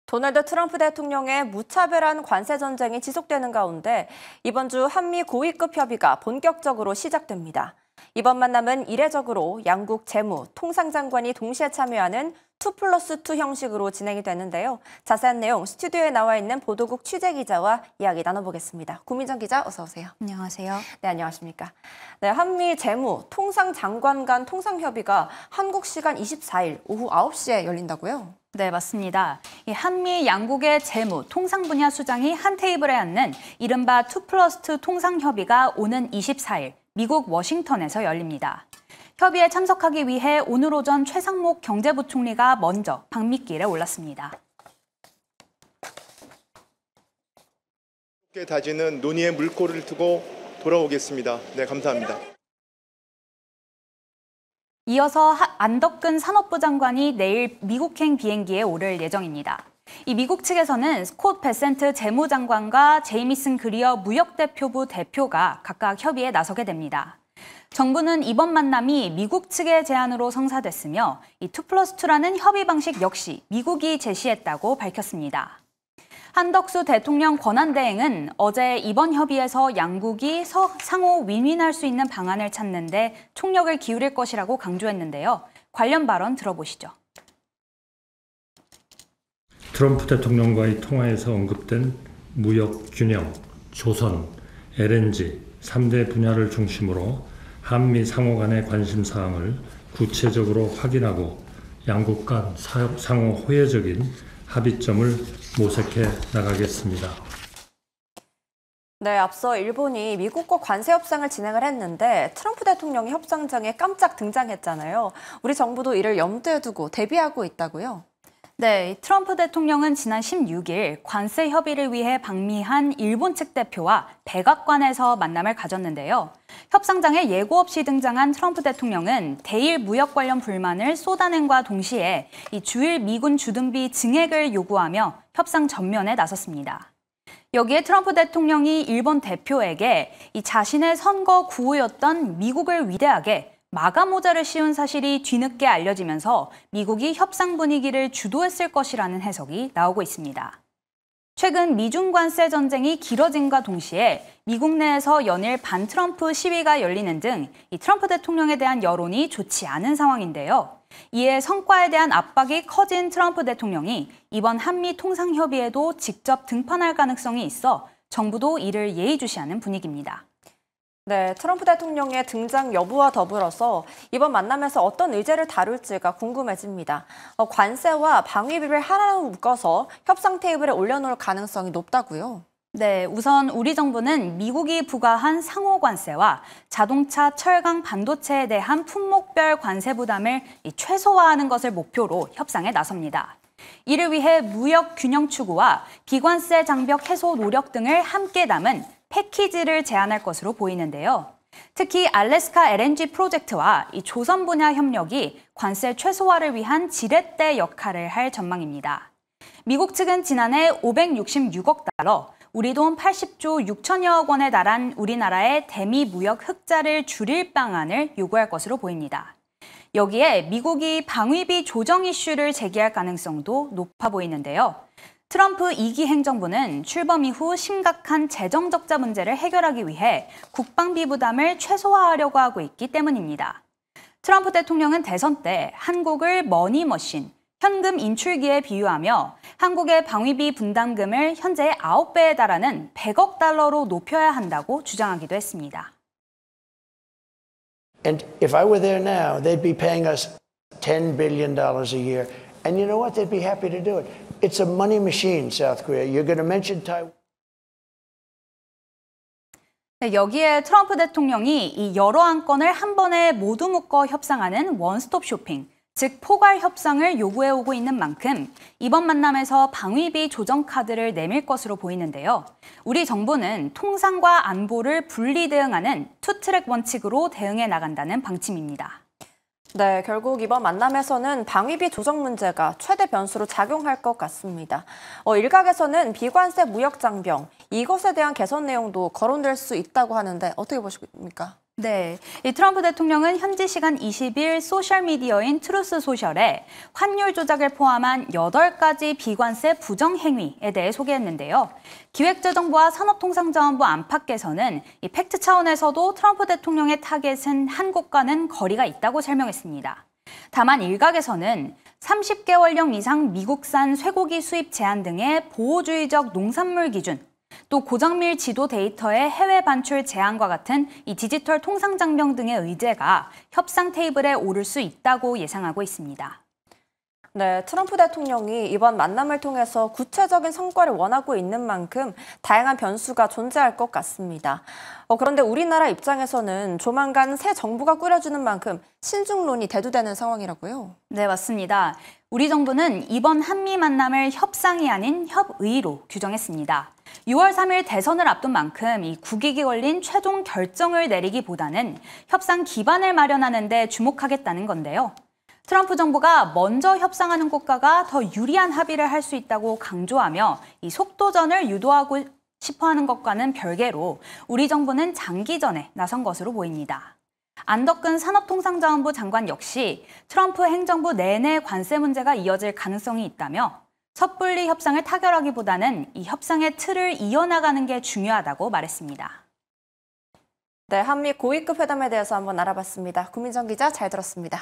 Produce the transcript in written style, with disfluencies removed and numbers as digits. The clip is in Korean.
도널드 트럼프 대통령의 무차별한 관세 전쟁이 지속되는 가운데 이번 주 한미 고위급 협의가 본격적으로 시작됩니다. 이번 만남은 이례적으로 양국 재무, 통상장관이 동시에 참여하는 2+2 형식으로 진행이 되는데요. 자세한 내용 스튜디오에 나와 있는 보도국 취재기자와 이야기 나눠보겠습니다. 구민정 기자, 어서 오세요. 안녕하세요. 네, 안녕하십니까. 네, 한미 재무, 통상장관 간 통상협의가 한국 시간 24일 오후 9시에 열린다고요? 네, 맞습니다. 이 한미 양국의 재무, 통상 분야 수장이 한 테이블에 앉는 이른바 2+2 통상협의가 오는 24일 미국 워싱턴에서 열립니다. 협의에 참석하기 위해 오늘 오전 최상목 경제부총리가 먼저 방미길에 올랐습니다. 함께 다지는 논의의 물꼬를 트고 돌아오겠습니다. 네, 감사합니다. 이어서 안덕근 산업부 장관이 내일 미국행 비행기에 오를 예정입니다. 이 미국 측에서는 스콧 베센트 재무장관과 제이미슨 그리어 무역대표부 대표가 각각 협의에 나서게 됩니다. 정부는 이번 만남이 미국 측의 제안으로 성사됐으며 이 2+2라는 협의 방식 역시 미국이 제시했다고 밝혔습니다. 한덕수 대통령 권한대행은 어제 이번 협의에서 양국이 상호 윈윈할 수 있는 방안을 찾는 데 총력을 기울일 것이라고 강조했는데요. 관련 발언 들어보시죠. 트럼프 대통령과의 통화에서 언급된 무역 균형, 조선, LNG 3대 분야를 중심으로 한미 상호 간의 관심사항을 구체적으로 확인하고 양국 간 상호 호혜적인 합의점을 모색해 나가겠습니다. 네, 앞서 일본이 미국과 관세 협상을 진행을 했는데 트럼프 대통령이 협상장에 깜짝 등장했잖아요. 우리 정부도 이를 염두에 두고 대비하고 있다고요? 네, 트럼프 대통령은 지난 16일 관세 협의를 위해 방미한 일본 측 대표와 백악관에서 만남을 가졌는데요. 협상장에 예고 없이 등장한 트럼프 대통령은 대일 무역 관련 불만을 쏟아낸과 동시에 이 주일 미군 주둔비 증액을 요구하며 협상 전면에 나섰습니다. 여기에 트럼프 대통령이 일본 대표에게 이 자신의 선거 구호였던 미국을 위대하게 마가 모자를 씌운 사실이 뒤늦게 알려지면서 미국이 협상 분위기를 주도했을 것이라는 해석이 나오고 있습니다. 최근 미중 관세 전쟁이 길어짐과 동시에 미국 내에서 연일 반트럼프 시위가 열리는 등 이 트럼프 대통령에 대한 여론이 좋지 않은 상황인데요. 이에 성과에 대한 압박이 커진 트럼프 대통령이 이번 한미 통상협의에도 직접 등판할 가능성이 있어 정부도 이를 예의주시하는 분위기입니다. 네, 트럼프 대통령의 등장 여부와 더불어서 이번 만남에서 어떤 의제를 다룰지가 궁금해집니다. 관세와 방위비를 하나로 묶어서 협상 테이블에 올려놓을 가능성이 높다고요? 네, 우선 우리 정부는 미국이 부과한 상호 관세와 자동차, 철강, 반도체에 대한 품목별 관세 부담을 최소화하는 것을 목표로 협상에 나섭니다. 이를 위해 무역 균형 추구와 비관세 장벽 해소 노력 등을 함께 담은 패키지를 제안할 것으로 보이는데요. 특히 알래스카 LNG 프로젝트와 이 조선 분야 협력이 관세 최소화를 위한 지렛대 역할을 할 전망입니다. 미국 측은 지난해 566억 달러, 우리 돈 80조 6천여억 원에 달한 우리나라의 대미 무역 흑자를 줄일 방안을 요구할 것으로 보입니다. 여기에 미국이 방위비 조정 이슈를 제기할 가능성도 높아 보이는데요. 트럼프 2기 행정부는 출범 이후 심각한 재정 적자 문제를 해결하기 위해 국방비 부담을 최소화하려고 하고 있기 때문입니다. 트럼프 대통령은 대선 때 한국을 머니머신, 현금 인출기에 비유하며 한국의 방위비 분담금을 현재 9배에 달하는 100억 달러로 높여야 한다고 주장하기도 했습니다. And if I were there now, they'd be paying us $10 billion a year. And you know what? They'd be happy to do it. It's a money machine, South Korea. You're going to mention Taiwan. 네, 여기에 트럼프 대통령이 이 여러 안건을 한 번에 모두 묶어 협상하는 원스톱 쇼핑, 즉 포괄 협상을 요구해오고 있는 만큼 이번 만남에서 방위비 조정 카드를 내밀 것으로 보이는데요. 우리 정부는 통상과 안보를 분리 대응하는 투트랙 원칙으로 대응해 나간다는 방침입니다. 네, 결국 이번 만남에서는 방위비 조정 문제가 최대 변수로 작용할 것 같습니다. 일각에서는 비관세 무역 장벽, 이것에 대한 개선 내용도 거론될 수 있다고 하는데 어떻게 보십니까? 네, 이 트럼프 대통령은 현지 시간 20일 소셜미디어인 트루스 소셜에 환율 조작을 포함한 8가지 비관세 부정 행위에 대해 소개했는데요. 기획재정부와 산업통상자원부 안팎에서는 이 팩트 차원에서도 트럼프 대통령의 타겟은 한국과는 거리가 있다고 설명했습니다. 다만 일각에서는 30개월령 이상 미국산 쇠고기 수입 제한 등의 보호주의적 농산물 기준, 또 고정밀 지도 데이터의 해외 반출 제한과 같은 이 디지털 통상 장벽 등의 의제가 협상 테이블에 오를 수 있다고 예상하고 있습니다. 네, 트럼프 대통령이 이번 만남을 통해서 구체적인 성과를 원하고 있는 만큼 다양한 변수가 존재할 것 같습니다. 그런데 우리나라 입장에서는 조만간 새 정부가 꾸려지는 만큼 신중론이 대두되는 상황이라고요? 네, 맞습니다. 우리 정부는 이번 한미 만남을 협상이 아닌 협의로 규정했습니다. 6월 3일 대선을 앞둔 만큼 이 국익이 걸린 최종 결정을 내리기보다는 협상 기반을 마련하는 데 주목하겠다는 건데요. 트럼프 정부가 먼저 협상하는 국가가 더 유리한 합의를 할 수 있다고 강조하며 이 속도전을 유도하고 싶어하는 것과는 별개로 우리 정부는 장기전에 나선 것으로 보입니다. 안덕근 산업통상자원부 장관 역시 트럼프 행정부 내내 관세 문제가 이어질 가능성이 있다며 섣불리 협상을 타결하기보다는 이 협상의 틀을 이어나가는 게 중요하다고 말했습니다. 네, 한미 고위급 회담에 대해서 한번 알아봤습니다. 구민정 기자 잘 들었습니다.